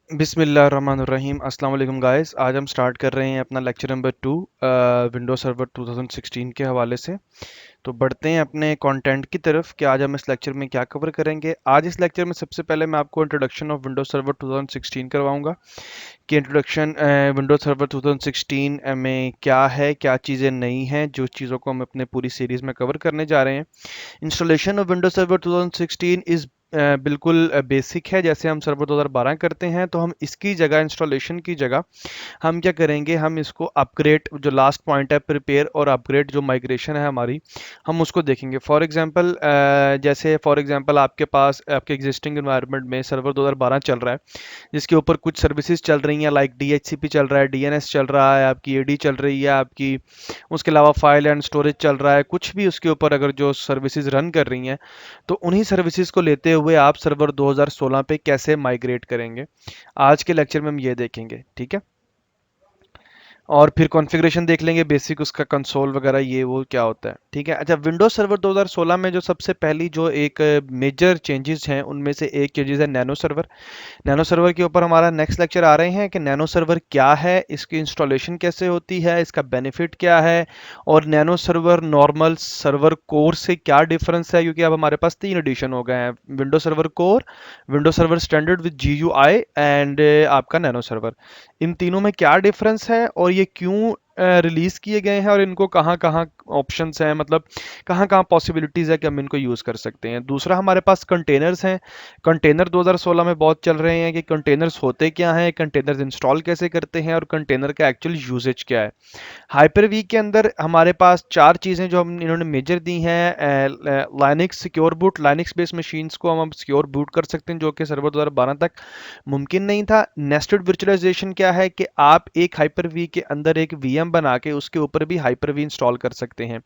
बिस्मिल्लाहिर्रहमानिर्रहीम अस्सलाम वालेकुम गाइस। आज हम स्टार्ट कर रहे हैं अपना लेक्चर नंबर 2 विंडोज सर्वर 2016 के हवाले से। तो बढ़ते हैं अपने कंटेंट की तरफ कि आज हम इस लेक्चर में क्या कवर करेंगे। आज इस लेक्चर में सबसे पहले मैं आपको इंट्रोडक्शन ऑफ विंडोज सर्वर 2016 करवाऊंगा कि इंट्रोडक्शन विंडोज सर्वर 2016 में क्या है, क्या चीज़ें नई हैं, जो चीज़ों को हम अपने पूरी सीरीज़ में कवर करने जा रहे हैं। Installation of Windows server 2016 is बिल्कुल बेसिक है, जैसे हम सर्वर 2012 करते हैं। तो हम इसकी जगह, इंस्टॉलेशन की जगह, हम क्या करेंगे, हम इसको अपग्रेड, जो लास्ट पॉइंट है प्रिपेयर और अपग्रेड, जो माइग्रेशन है हमारी, हम उसको देखेंगे। फॉर एग्जांपल जैसे फॉर एग्जांपल आपके पास आपके एग्जिस्टिंग एनवायरनमेंट में सर्वर 2012 चल रहा है, जिसके ऊपर कुछ सर्विसेज चल रही हैं, लाइक डीएचसीपी चल रहा है, डीएनएस चल रहा है, आपकी एडी चल रही है आपकी, उसके अलावा फाइल एंड स्टोरेज चल रहा है, कुछ भी उसके ऊपर अगर जो सर्विसेज रन कर रही हैं, तो उन्हीं सर्विसेज को लेते हुए आप सर्वर 2016 पे कैसे माइग्रेट करेंगे, आज के लेक्चर में हम ये देखेंगे। ठीक है, और फिर कॉन्फ़िगरेशन देख लेंगे, बेसिक उसका कंसोल वगैरह ये वो क्या होता है। ठीक है, अच्छा, विंडोज सर्वर 2016 में जो सबसे पहली जो एक मेजर चेंजेस हैं, उनमें से एक चेंजेस है नैनो सर्वर। नैनो सर्वर के ऊपर हमारा नेक्स्ट लेक्चर आ रहे हैं कि नैनो सर्वर क्या है, इसकी इंस्टॉलेशन कैसे होती है, इसका बेनिफिट क्या है, और nano server normal server core से क्या डिफरेंस है, क्योंकि अब हमारे पास 3 एडिशन हो गए हैं, window server core, window server standard with GUI and आपका नैनो सर्वर। इन तीनों में क्या डिफरेंस है और ये क्यों रिलीज किए गए हैं, और इनको कहाँ कहाँ ऑप्शंस हैं, मतलब कहाँ कहाँ पॉसिबिलिटीज़ है कि हम इनको यूज़ कर सकते हैं। दूसरा हमारे पास कंटेनर्स हैं। कंटेनर 2016 में बहुत चल रहे हैं कि कंटेनर्स होते क्या हैं, कंटेनर्स इंस्टॉल कैसे करते हैं, और कंटेनर का एक्चुअल यूजेज क्या है। हाइपर वी के अंदर हमारे पास 4 चीज़ें जो हम इन्होंने मेजर दी हैं। Linux secure boot, Linux based machines को हम सिक्योर बूट कर सकते हैं, जो कि सर्वर 2012 तक मुमकिन नहीं था। नेस्टेड वर्चुअलाइजेशन क्या है कि आप एक हाइपर वी के अंदर एक वीएम बना के उसके ऊपर भी हाइपर वी इंस्टॉल कर सकते हैं,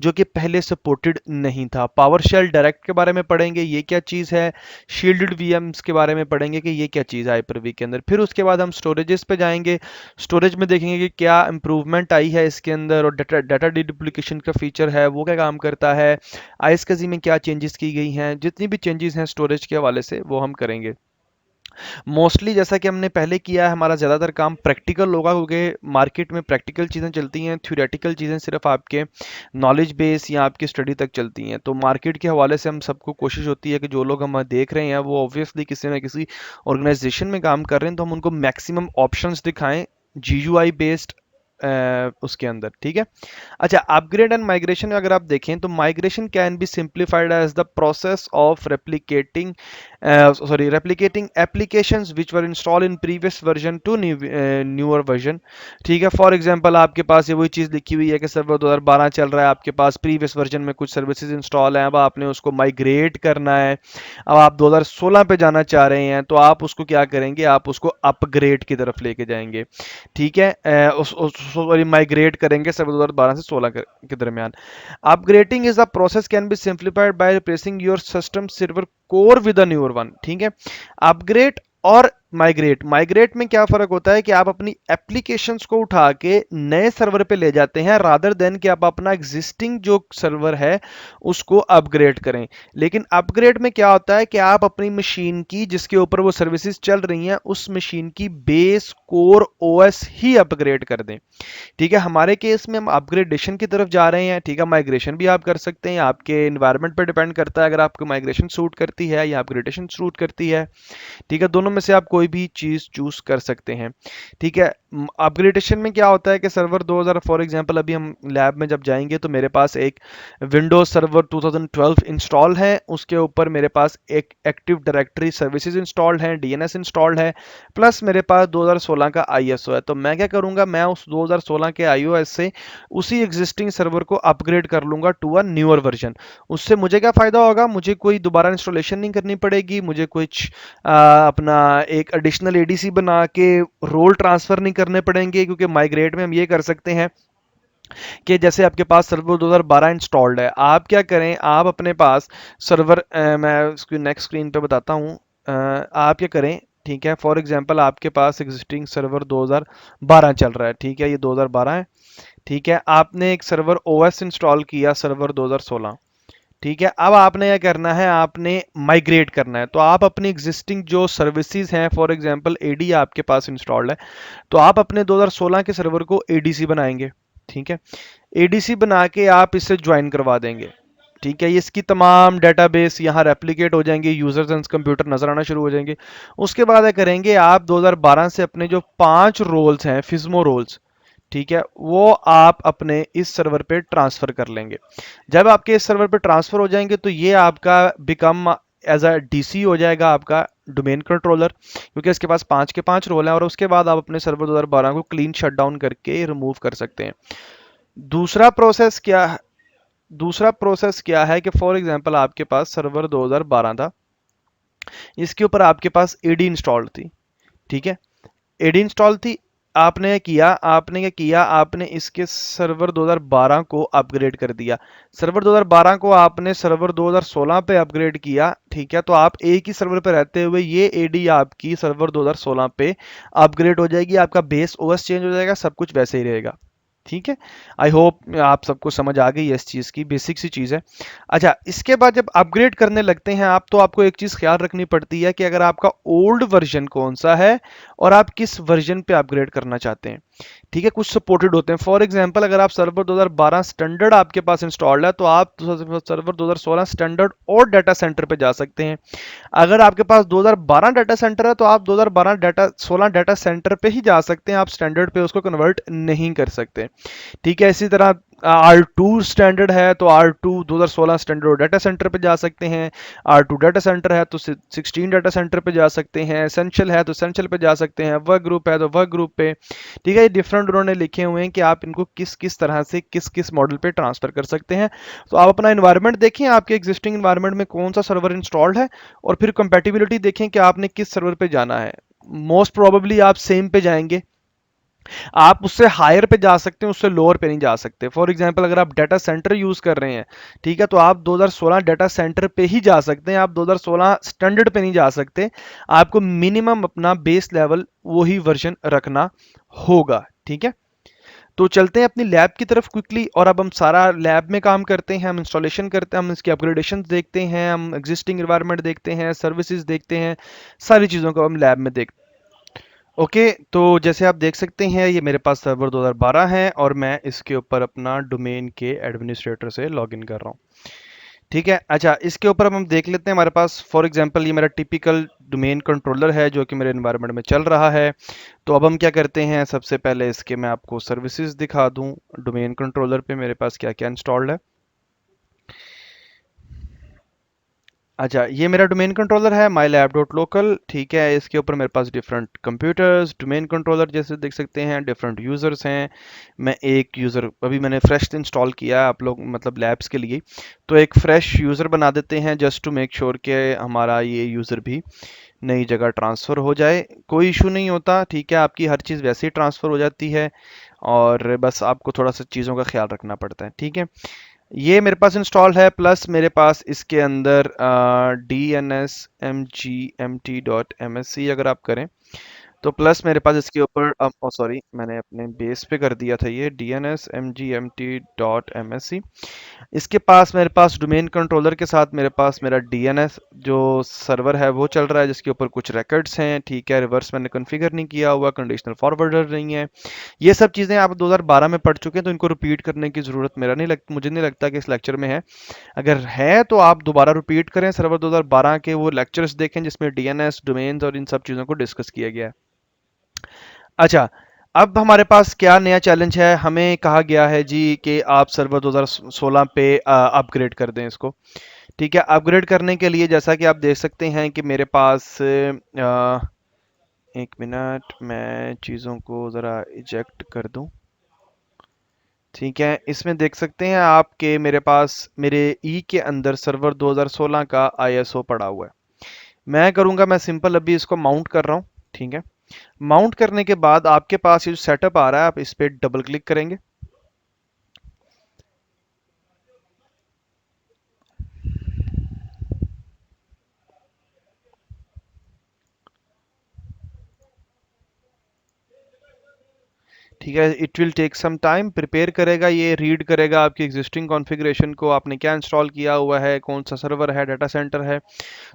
जो कि पहले सपोर्टेड नहीं था। पावर शेल डायरेक्ट के बारे में पढ़ेंगे, ये क्या चीज़ है। शील्डेड वीएम्स के बारे में पढ़ेंगे कि ये क्या चीज़ है हाइपर वी के अंदर। फिर उसके बाद हम स्टोरेजेस पे जाएंगे, स्टोरेज में देखेंगे कि क्या इंप्रूवमेंट आई है इसके अंदर, और डाटा डाटा डीडुप्लीकेशन का फीचर है वो क्या काम करता है, आईएसकेजी में क्या चेंजेस की गई हैं। जितनी भी चेंजेस हैं स्टोरेज के हवाले से वो हम करेंगे। मोस्टली जैसा कि हमने पहले किया है, हमारा ज़्यादातर काम प्रैक्टिकल होगा, क्योंकि मार्केट में प्रैक्टिकल चीज़ें चलती हैं, थ्योरेटिकल चीज़ें सिर्फ आपके नॉलेज बेस या आपकी स्टडी तक चलती हैं। तो मार्केट के हवाले से हम सबको कोशिश होती है कि जो लोग हम देख रहे हैं वो ऑब्वियसली किसी न किसी ऑर्गेनाइजेशन में काम कर रहे हैं, तो हम उनको मैक्सिमम ऑप्शंस दिखाएं GUI बेस्ड उसके अंदर। ठीक है, अच्छा, अपग्रेड एंड माइग्रेशन अगर आप देखें तो migration can be simplified as the process of replicating applications which were install in previous version to newer version. ठीक है, फॉर एग्जांपल आपके पास ये वही चीज़ लिखी हुई है कि सर्वर 2012 चल रहा है, आपके पास प्रीवियस वर्जन में कुछ सर्विसेज इंस्टॉल हैं, अब आपने उसको माइग्रेट करना है, अब आप 2016 पे जाना चाह रहे हैं, तो आप उसको क्या करेंगे, आप उसको अपग्रेड की तरफ लेके जाएंगे। ठीक है, उसको माइग्रेट करेंगे सर्वर 2012 से 16 के दरमियान। Upgrading is the process can be simplified by replacing your system server core with a newer one. ठीक है, अपग्रेड और माइग्रेट, माइग्रेट में क्या फर्क होता है कि आप अपनी एप्लीकेशंस को उठा के नए सर्वर पे ले जाते हैं, रादर देन कि आप अपना एग्जिस्टिंग जो सर्वर है उसको अपग्रेड करें। लेकिन अपग्रेड में क्या होता है कि आप अपनी मशीन की, जिसके ऊपर वो सर्विसेज चल रही हैं, उस मशीन की बेस कोर ओएस ही अपग्रेड कर दें। ठीक है, हमारे केस में हम अपग्रेडेशन की तरफ जा रहे हैं। ठीक है, माइग्रेशन भी आप कर सकते हैं, आपके इन्वायरमेंट पर डिपेंड करता है, अगर आपको माइग्रेशन सूट करती है या अपग्रेडेशन सूट करती है। ठीक है, दोनों में से आप कोई भी चीज़ चूज कर सकते हैं। ठीक है, अपग्रेडेशन में क्या होता है कि सर्वर 2000, फॉर एग्जांपल अभी हम लैब में जब जाएंगे तो मेरे पास एक विंडोज सर्वर 2012 इंस्टॉल है, उसके ऊपर मेरे पास एक एक्टिव डायरेक्टरी सर्विसेज इंस्टॉल्ड हैं, डीएनएस इंस्टॉल्ड है, प्लस मेरे पास 2016 का आईएसओ है। तो मैं क्या करूंगा, मैं उस 2016 के आईओएस से उसी एग्जिस्टिंग सर्वर को अपग्रेड कर लूंगा टू अ न्यूअर वर्जन। उससे मुझे क्या फ़ायदा होगा, मुझे कोई दोबारा इंस्टॉलेशन नहीं करनी पड़ेगी, मुझे कुछ अपना एक एडिशनल एडीसी बना के रोल ट्रांसफ़र नहीं करने पड़ेंगे, क्योंकि माइग्रेट में हम ये कर सकते हैं कि जैसे आपके पास सर्वर 2012 इंस्टॉल्ड है, आप क्या करें, आप अपने पास सर्वर, मैं उसकी नेक्स्ट स्क्रीन पे बताता हूँ। आप क्या करें, ठीक है, फॉर एग्जांपल आपके पास एग्जिस्टिंग सर्वर 2012 चल रहा है। ठीक है, ये 2012 है। ठीक है, आपने एक सर्वर ओएस इंस्टॉल किया सर्वर 2016। ठीक है, अब आपने क्या करना है, आपने माइग्रेट करना है। तो आप अपनी एग्जिस्टिंग जो सर्विसेज हैं, फॉर एग्जांपल एडी आपके पास इंस्टॉल्ड है, तो आप अपने 2016 के सर्वर को एडीसी बनाएंगे। ठीक है, एडीसी बना के आप इसे ज्वाइन करवा देंगे। ठीक है, ये इसकी तमाम डेटाबेस यहाँ रेप्लिकेट हो जाएंगे, यूजर्स एंड कंप्यूटर नजर आना शुरू हो जाएंगे। उसके बाद क्या करेंगे, आप 2012 से अपने जो 5 रोल्स हैं, फिज्मो रोल्स, ठीक है, वो आप अपने इस सर्वर पे ट्रांसफर कर लेंगे। जब आपके इस सर्वर पे ट्रांसफर हो जाएंगे तो ये आपका बिकम एज अ डीसी हो जाएगा, आपका डोमेन कंट्रोलर, क्योंकि इसके पास 5 के 5 रोल हैं। और उसके बाद आप अपने सर्वर 2012 को क्लीन शट डाउन करके रिमूव कर सकते हैं। दूसरा प्रोसेस क्या है, दूसरा प्रोसेस क्या है कि फॉर एग्जांपल आपके पास सर्वर 2012 था, इसके ऊपर आपके पास एडी इंस्टॉल्ड थी। ठीक है, एडी इंस्टॉल थी, आपने क्या किया, आपने इसके सर्वर 2012 को अपग्रेड कर दिया। सर्वर 2012 को आपने सर्वर 2016 पे अपग्रेड किया। ठीक है, तो आप एक ही सर्वर पे रहते हुए ये एडी आपकी सर्वर 2016 पे अपग्रेड हो जाएगी, आपका बेस ओएस चेंज हो जाएगा, सब कुछ वैसे ही रहेगा। ठीक है, आई होप आप सबको समझ आ गई है, इस चीज़ की बेसिक सी चीज़ है। अच्छा, इसके बाद जब अपग्रेड करने लगते हैं आप, तो आपको एक चीज़ ख्याल रखनी पड़ती है कि अगर आपका ओल्ड वर्जन कौन सा है और आप किस वर्जन पे अपग्रेड करना चाहते हैं। ठीक है, कुछ सपोर्टेड होते हैं। फॉर एग्जांपल अगर आप सर्वर 2012 स्टैंडर्ड आपके पास इंस्टॉल्ड है, तो आप सर्वर 2016 स्टैंडर्ड और डाटा सेंटर पे जा सकते हैं। अगर आपके पास 2012 डाटा सेंटर है, तो आप 2012 डाटा 16 डाटा सेंटर पे ही जा सकते हैं, आप स्टैंडर्ड पे उसको कन्वर्ट नहीं कर सकते। ठीक है, इसी तरह R2 स्टैंडर्ड है, तो R2 2016 स्टैंडर्ड डाटा सेंटर पे जा सकते हैं। R2 डाटा सेंटर है तो 16 डाटा सेंटर पे जा सकते हैं। एसेंशियल है तो एसेंशियल पे जा सकते हैं। वर्क ग्रुप है तो वर्क ग्रुप पे। ठीक है, ये डिफरेंट उन्होंने लिखे हुए हैं कि आप इनको किस किस तरह से किस किस मॉडल पे ट्रांसफर कर सकते हैं। तो आप अपना इन्वायरमेंट देखें, आपके एग्जिस्टिंग इन्वायरमेंट में कौन सा सर्वर इंस्टॉल्ड है, और फिर कंपेटिबिलिटी देखें कि आपने किस सर्वर पे जाना है। मोस्ट प्रोबेबली आप सेम पे जाएंगे, आप उससे हायर पे जा सकते हैं, उससे लोअर पे नहीं जा सकते। फॉर एग्जांपल अगर आप डाटा सेंटर यूज कर रहे हैं, ठीक है, तो आप 2016 डाटा सेंटर पे ही जा सकते हैं, आप 2016 स्टैंडर्ड पे नहीं जा सकते। आपको मिनिमम अपना बेस लेवल वही वर्जन रखना होगा। ठीक है, तो चलते हैं अपनी लैब की तरफ क्विकली, और अब हम सारा लैब में काम करते हैं, हम इंस्टॉलेशन करते हैं, हम इसकी अपग्रेडेशन देखते हैं, हम एग्जिस्टिंग एनवायरनमेंट देखते हैं, सर्विसेज देखते हैं, सारी चीज़ों को हम लैब में देखते हैं। ओके, तो जैसे आप देख सकते हैं ये मेरे पास सर्वर 2012 है, और मैं इसके ऊपर अपना डोमेन के एडमिनिस्ट्रेटर से लॉगिन कर रहा हूँ। ठीक है, अच्छा, इसके ऊपर अब हम देख लेते हैं, हमारे पास फॉर एग्जांपल ये मेरा टिपिकल डोमेन कंट्रोलर है जो कि मेरे एनवायरनमेंट में चल रहा है। तो अब हम क्या करते हैं, सबसे पहले इसके मैं आपको सर्विसेज दिखा दूं। डोमेन कंट्रोलर पे मेरे पास क्या क्या इंस्टॉल्ड है। अच्छा, ये मेरा डोमेन कंट्रोलर है माई लैब डॉट लोकल। ठीक है, इसके ऊपर मेरे पास डिफरेंट कंप्यूटर्स, डोमेन कंट्रोलर जैसे देख सकते हैं, डिफरेंट यूज़र्स हैं। मैं एक यूज़र अभी मैंने फ्रेश इंस्टॉल किया है, आप लोग मतलब लैब्स के लिए, तो एक फ्रेश यूज़र बना देते हैं जस्ट टू मेक श्योर कि हमारा ये यूज़र भी नई जगह ट्रांसफ़र हो जाए। कोई इशू नहीं होता। ठीक है, आपकी हर चीज़ वैसे ही ट्रांसफ़र हो जाती है, और बस आपको थोड़ा सा चीज़ों का ख्याल रखना पड़ता है। ठीक है, ये मेरे पास इंस्टॉल है, प्लस मेरे पास इसके अंदर DNSMGMT.MSC अगर आप करें, तो प्लस मेरे पास इसके ऊपर सॉरी, मैंने अपने बेस पे कर दिया था ये DNSMGMT.MSC। इसके पास मेरे पास डोमेन कंट्रोलर के साथ मेरे पास मेरा डीएनएस जो सर्वर है वो चल रहा है, जिसके ऊपर कुछ रिकॉर्ड्स हैं। ठीक है, रिवर्स मैंने कॉन्फ़िगर नहीं किया हुआ, कंडीशनल फॉरवर्डर नहीं है। ये सब चीज़ें आप 2012 में पढ़ चुके हैं, तो इनको रिपीट करने की ज़रूरत मुझे नहीं लगता कि इस लेक्चर में है। अगर है तो आप दोबारा रिपीट करें, सर्वर 2012 के वो लेक्चर्स देखें जिसमें डीएनएस, डोमेन्स और इन सब चीज़ों को डिस्कस किया गया है। अच्छा, अब हमारे पास क्या नया चैलेंज है, हमें कहा गया है जी कि आप सर्वर 2016 पे अपग्रेड कर दें इसको। ठीक है, अपग्रेड करने के लिए जैसा कि आप देख सकते हैं कि मेरे पास एक मिनट, मैं चीज़ों को ज़रा इजेक्ट कर दूं। ठीक है, इसमें देख सकते हैं आप कि मेरे पास मेरे ई के अंदर सर्वर 2016 का आईएसओ पड़ा हुआ है। मैं करूंगा, मैं सिंपल अभी इसको माउंट कर रहा हूँ। ठीक है, माउंट करने के बाद आपके पास ये जो सेटअप आ रहा है, आप इस पर डबल क्लिक करेंगे। ठीक है, it will take some time, prepare करेगा, ये रीड करेगा आपकी एग्जिस्टिंग कॉन्फ़िगरेशन को, आपने क्या इंस्टॉल किया हुआ है, कौन सा सर्वर है, डाटा सेंटर है।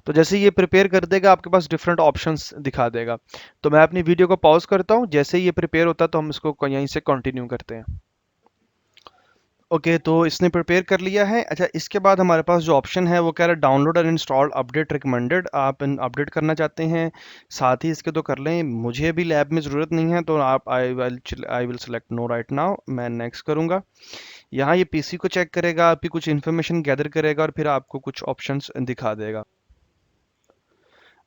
तो जैसे ये प्रिपेयर कर देगा आपके पास डिफरेंट ऑप्शंस दिखा देगा। तो मैं अपनी वीडियो को पॉज करता हूँ, जैसे ही ये प्रिपेयर होता है तो हम इसको यहीं से कंटिन्यू करते हैं। ओके, तो इसने प्रिपेयर कर लिया है। अच्छा, इसके बाद हमारे पास जो ऑप्शन है वो कह रहा है download and install update recommended. आप अपडेट करना चाहते हैं साथ ही इसके तो कर लें, मुझे भी लैब में ज़रूरत नहीं है तो आप I will select no right now, मैं नेक्स्ट करूँगा। यहाँ ये पीसी को चेक करेगा, आपकी कुछ इन्फॉर्मेशन गैदर करेगा और फिर आपको कुछ ऑप्शंस दिखा देगा।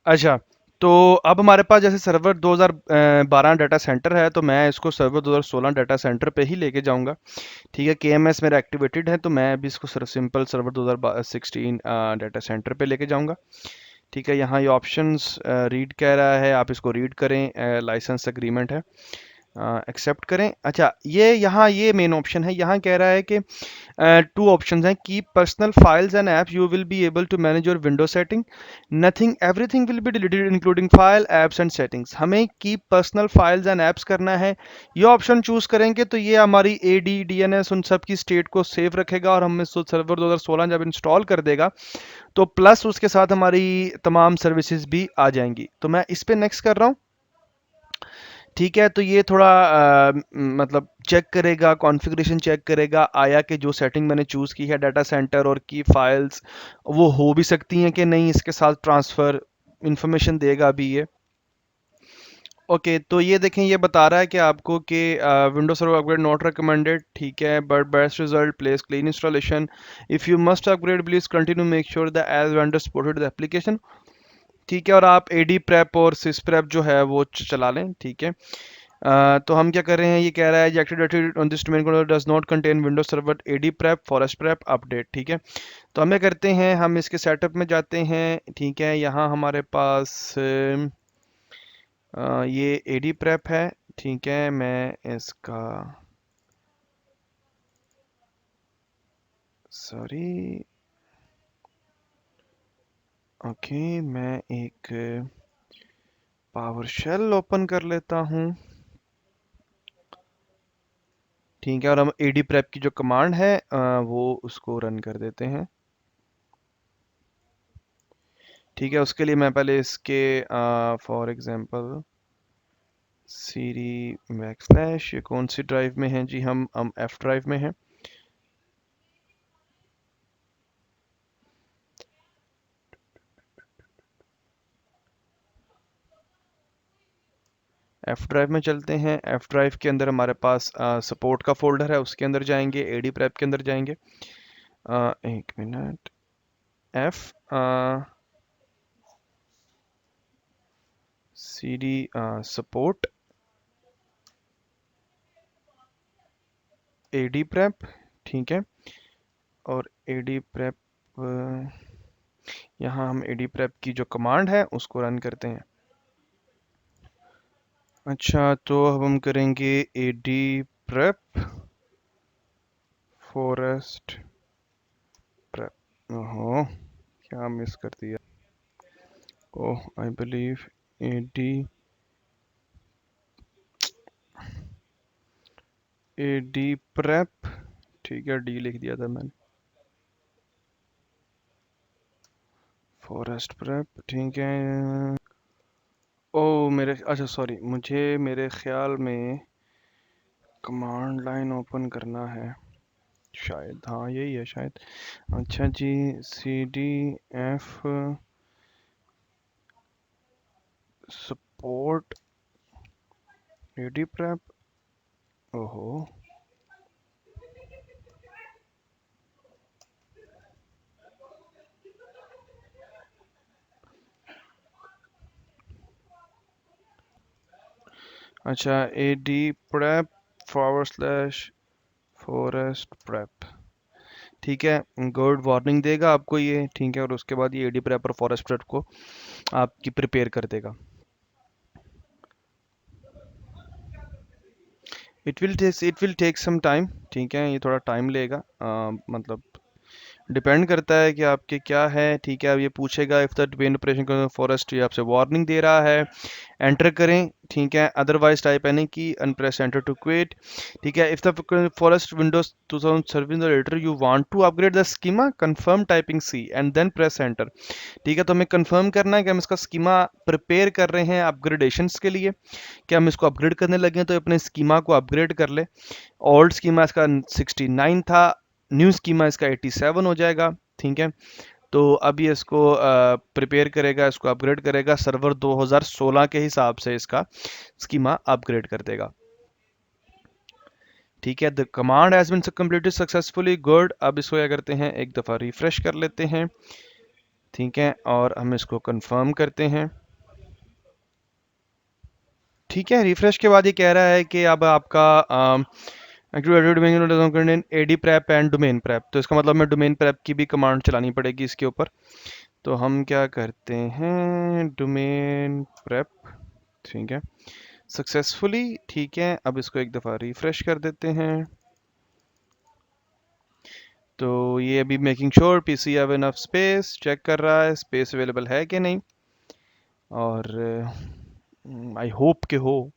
अच्छा, तो अब हमारे पास जैसे सर्वर 2012 डाटा सेंटर है तो मैं इसको सर्वर 2016 डाटा सेंटर पे ही लेके जाऊंगा। ठीक है, केएमएस मेरा एक्टिवेटेड है तो मैं अभी इसको सिंपल सर्वर 2016 डाटा सेंटर पे लेके जाऊंगा। ठीक है, यहाँ ये ऑप्शंस रीड कह रहा है, आप इसको रीड करें, लाइसेंस एग्रीमेंट है, एक्सेप्ट करें। अच्छा, ये यहाँ ये मेन ऑप्शन है, यहाँ कह रहा है कि टू ऑप्शंस हैं, keep personal files and apps, you will be able to manage your window setting, nothing everything will be deleted including file apps and settings. हमें keep personal files and apps करना है, ये option choose करेंगे तो ये हमारी AD DNS उन सब की स्टेट को सेव रखेगा और हमें सर्वर 2016 जब इंस्टॉल कर देगा तो प्लस उसके साथ हमारी तमाम सर्विसेज भी आ जाएंगी। तो मैं इस पे नेक्स्ट कर रहा हूँ। ठीक है, तो ये थोड़ा मतलब चेक करेगा, कॉन्फ़िगरेशन चेक करेगा, आया कि जो सेटिंग मैंने चूज़ की है डाटा सेंटर और की फाइल्स वो हो भी सकती हैं कि नहीं, इसके साथ ट्रांसफ़र इंफॉर्मेशन देगा भी ये। ओके, तो ये देखें, ये बता रहा है कि आपको कि window server upgrade not recommended. ठीक है, but best result place clean installation, if you must upgrade please continue make sure the as vendor supported the application. ठीक है, और आप एडी प्रेप और सिस प्रेप जो है वो चला लें। ठीक है, तो हम क्या कर रहे हैं, ये कह रहा है activated on this domain controller does not contain Windows server AD prep forest prep update. ठीक है, तो हमें करते हैं, हम इसके सेटअप में जाते हैं। ठीक है, यहाँ हमारे पास ये एडी प्रेप है। ठीक है, मैं इसका सॉरी, ओके, मैं एक पावर शेल ओपन कर लेता हूँ। ठीक है, और हम एडी प्रेप की जो कमांड है वो उसको रन कर देते हैं। ठीक है, उसके लिए मैं पहले इसके फॉर एग्जांपल सीरी बैकस्लैश, ये कौन सी ड्राइव में है जी, हम एफ ड्राइव में हैं। एफ ड्राइव में चलते हैं, एफ ड्राइव के अंदर हमारे पास सपोर्ट का फोल्डर है, उसके अंदर जाएंगे, एडी प्रेप के अंदर जाएंगे। एक minute, F C D support AD prep. ठीक है, और एडी प्रेप, यहाँ हम एडी प्रेप की जो कमांड है उसको रन करते हैं। अच्छा, तो अब हम करेंगे एडी प्रेप फॉरेस्ट प्रेप। ओहो, क्या मिस कर दिया। Oh, I believe AD AD prep. ठीक है, डी लिख दिया था मैंने, फॉरेस्ट प्रेप। ठीक है, ओ मेरे, अच्छा सॉरी, मुझे मेरे ख्याल में कमांड लाइन ओपन करना है शायद, हाँ यही है शायद। अच्छा जी, C D F support AD prep. ओहो, अच्छा, AD prep forward slash forest prep. ठीक है, गुड वार्निंग देगा आपको ये। ठीक है, और उसके बाद ये एडी प्रेप और फॉरेस्ट प्रेप को आपकी प्रिपेयर कर देगा। It will take some time. ठीक है, ये थोड़ा टाइम लेगा, मतलब डिपेंड करता है कि आपके क्या है, ठीक है। अब ये पूछेगा if the domain operation forest, ये आपसे वार्निंग दे रहा है, एंटर करें, ठीक है। अदरवाइज टाइप एनी की अनप्रेस एंटर टू क्विट, ठीक है। If the forest windows 2007 later you want to upgrade the schema confirm typing C and then press enter, ठीक है। तो हमें कंफर्म करना है कि हम इसका स्कीमा प्रिपेयर कर रहे हैं अपग्रेडेशंस के लिए, कि हम इसको अपग्रेड करने लगे हैं, तो अपने स्कीमा को अपग्रेड कर ले। ओल्ड स्कीमा इसका 69 था, न्यू स्कीमा इसका 87 हो जाएगा, ठीक है। तो अब ये इसको प्रिपेयर करेगा, इसको अपग्रेड करेगा, सर्वर 2016 के हिसाब से इसका स्कीमा अपग्रेड कर देगा, ठीक है। The command has been completed successfully, good. अब इसको क्या करते हैं, एक दफ़ा रिफ्रेश कर लेते हैं, ठीक है, और हम इसको कंफर्म करते हैं, ठीक है। रिफ्रेश के बाद ये कह रहा है कि अब आपका AD prep and domain prep, तो इसका मतलब हमें डोमेन प्रेप की भी कमांड चलानी पड़ेगी इसके ऊपर। तो हम क्या करते हैं, डोमेन प्रेप, ठीक है, सक्सेसफुली, ठीक है। अब इसको एक दफ़ा रिफ्रेश कर देते हैं। तो ये अभी making sure PC have enough space check कर रहा है, स्पेस अवेलेबल है कि नहीं, और आई होप के हो।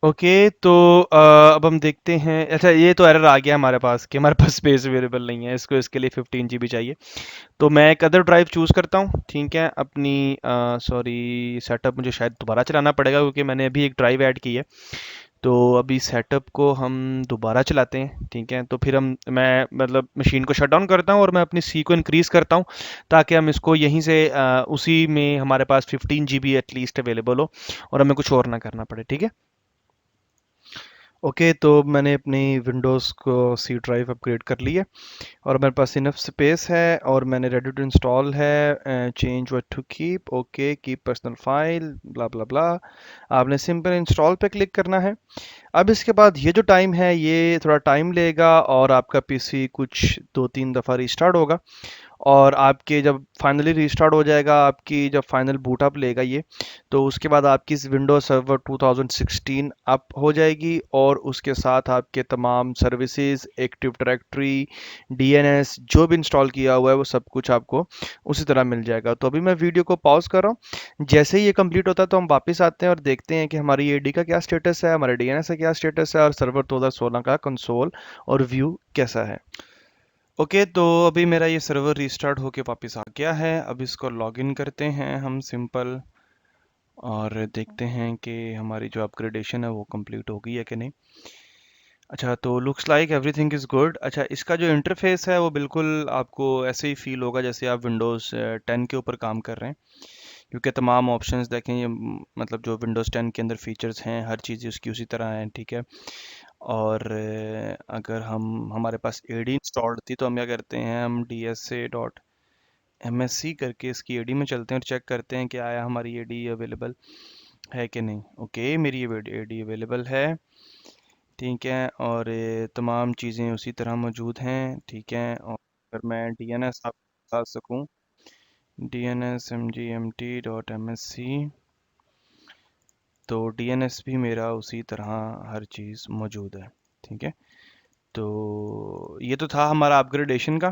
ओके, तो अब हम देखते हैं, अच्छा ये तो एरर आ गया हमारे पास कि हमारे पास स्पेस अवेलेबल नहीं है, इसको इसके लिए 15 GB चाहिए। तो मैं एक अदर ड्राइव चूज़ करता हूँ, ठीक है। अपनी सॉरी, सेटअप मुझे शायद दोबारा चलाना पड़ेगा क्योंकि मैंने अभी एक ड्राइव ऐड की है। तो अभी सेटअप को हम दोबारा चलाते हैं, ठीक है। तो फिर हम, मैं मतलब मशीन को शट डाउन करता हूँ और मैं अपनी सी को इंक्रीज़ करता हूँ, ताकि हम इसको यहीं से उसी में हमारे पास 15 GB एटलीस्ट अवेलेबल हो और हमें कुछ और ना करना पड़े, ठीक है। ओके, तो मैंने अपनी विंडोज़ को सी ड्राइव अपग्रेड कर ली है और मेरे पास इनफ स्पेस है और मैंने रेडी टू इंस्टॉल है, change what to keep, okay, keep personal file, blah blah blah. आपने सिंपल इंस्टॉल पे क्लिक करना है। अब इसके बाद ये जो टाइम है ये थोड़ा टाइम लेगा और आपका पीसी कुछ 2-3 दफ़ा रिस्टार्ट होगा, और आपके जब फाइनली रिस्टार्ट हो जाएगा, आपकी जब फाइनल बूट अप लेगा ये, तो उसके बाद आपकी विंडोज सर्वर 2016 अप हो जाएगी और उसके साथ आपके तमाम सर्विसेज, एक्टिव डायरेक्टरी, डीएनएस जो भी इंस्टॉल किया हुआ है वो सब कुछ आपको उसी तरह मिल जाएगा। तो अभी मैं वीडियो को पॉज कर रहा हूँ, जैसे ही ये कंप्लीट होता है तो हम वापस आते हैं और देखते हैं कि हमारी एडी का क्या स्टेटस है, हमारे डीएनएस का क्या स्टेटस है और सर्वर 2016 का कंसोल और व्यू कैसा है। ओके, तो अभी मेरा ये सर्वर रीस्टार्ट होके वापस आ गया है। अब इसको लॉगिन करते हैं हम सिंपल, और देखते हैं कि हमारी जो अपग्रेडेशन है वो कंप्लीट हो गई है कि नहीं। अच्छा, तो looks like everything is good. अच्छा, इसका जो इंटरफेस है वो बिल्कुल आपको ऐसे ही फील होगा जैसे आप विंडोज़ 10 के ऊपर काम कर रहे हैं, क्योंकि तमाम ऑप्शंस देखें, ये मतलब जो विंडोज़ 10 के अंदर फीचर्स हैं हर चीज़ उसकी उसी तरह है, ठीक है। और अगर हम, हमारे पास एडी इंस्टॉल्ड थी तो हम क्या करते हैं, हम DSA.MSC करके इसकी एडी में चलते हैं और चेक करते हैं कि आया हमारी एडी अवेलेबल है कि नहीं। ओके, मेरी ये एडी अवेलेबल है, ठीक है, और ये तमाम चीज़ें उसी तरह मौजूद हैं, ठीक है। और अगर मैं DNS आप बता सकूँ, DNSMGMT.MSC, तो DNS भी मेरा उसी तरह हर चीज़ मौजूद है, ठीक है। तो ये तो था हमारा अपग्रेडेशन का,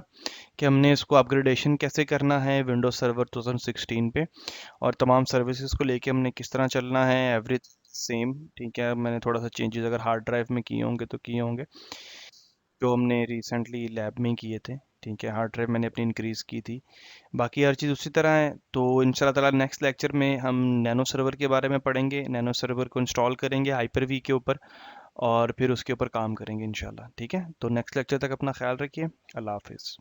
कि हमने इसको अपग्रेडेशन कैसे करना है विंडोज सर्वर 2016 पे, और तमाम सर्विसेज को लेके हमने किस तरह चलना है, एवरी सेम, ठीक है। मैंने थोड़ा सा चेंजेस अगर हार्ड ड्राइव में किए होंगे तो किए होंगे, जो हमने रिसेंटली लैब में किए थे, ठीक है। हार्ड ड्राइव मैंने अपनी इंक्रीज़ की थी, बाकी हर चीज़ उसी तरह है। तो इंशाल्लाह ताला नेक्स्ट लेक्चर में हम नैनो सर्वर के बारे में पढ़ेंगे, नैनो सर्वर को इंस्टॉल करेंगे हाइपर वी के ऊपर और फिर उसके ऊपर काम करेंगे इंशाल्लाह, ठीक है। तो नेक्स्ट लेक्चर तक अपना ख्याल रखिए, अल्लाह हाफिज़।